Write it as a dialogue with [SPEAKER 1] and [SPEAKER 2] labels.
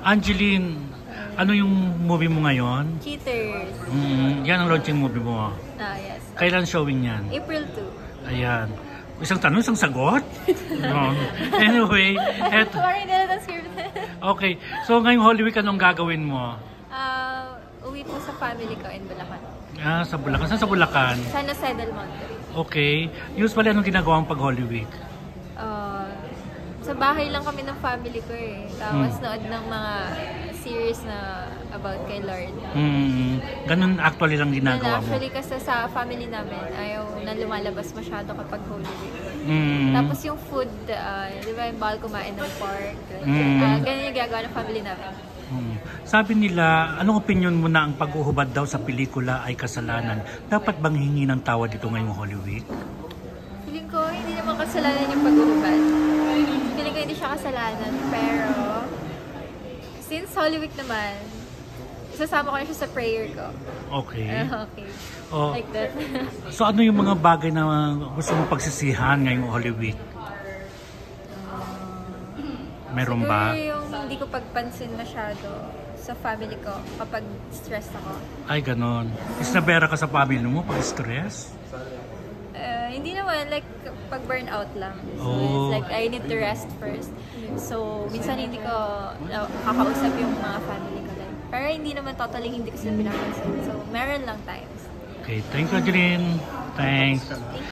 [SPEAKER 1] Angeline, ano yung movie mo ngayon?
[SPEAKER 2] Cheaters.
[SPEAKER 1] Yan ang launching movie mo.
[SPEAKER 2] Yes.
[SPEAKER 1] Kailan showing yan?
[SPEAKER 2] April 2.
[SPEAKER 1] Ayan. Isang tanong, isang sagot? No. Anyway, eto.
[SPEAKER 2] Sorry, nila na script.
[SPEAKER 1] Okay. So ngayong Holy Week, anong gagawin mo?
[SPEAKER 2] Uwi po sa family ko in Bulacan.
[SPEAKER 1] Sa Bulacan. Saan sa Bulacan?
[SPEAKER 2] San Jose del Monte.
[SPEAKER 1] Okay. Usually, anong ginagawa mo pag Holy Week?
[SPEAKER 2] Sa bahay lang kami ng family ko eh. Tapos nood ng mga series na about kay Lord.
[SPEAKER 1] Ganun actually lang ginagawa mo?
[SPEAKER 2] Actually kasi sa family namin, ayaw na lumalabas masyado kapag Holy Week. Tapos yung food, di ba yung bawal kumain ng pork. Ganun yung ginagawa ng family namin.
[SPEAKER 1] Sabi nila, anong opinion mo na ang pag-uhubad daw sa pelikula ay kasalanan? Dapat bang hingi ng tawad dito ngayong Holy Week?
[SPEAKER 2] Feeling ko, hindi naman kasalanan yung pag-uhubad. Feeling ko hindi siya kasalanan, pero since Holy Week naman, isasama ko na siya sa prayer ko.
[SPEAKER 1] Okay.
[SPEAKER 2] Okay. Like that.
[SPEAKER 1] So ano yung mga bagay na gusto mo pagsisihan ngayong Holy Week? Meron ba?
[SPEAKER 2] Siguro yung hindi ko pagpansin masyado sa family ko kapag stressed ako.
[SPEAKER 1] Ay, ganon. Isnabera ka sa family mo pag stress?
[SPEAKER 2] Hindi naman, like pag burnout lang. So it's like I need to rest first. So minsan hindi ko kakausap yung mga family ko. Like, pero hindi naman totally hindi ko sila pinapansin. So meron lang times.
[SPEAKER 1] Okay, thank you, Angeline. Thanks.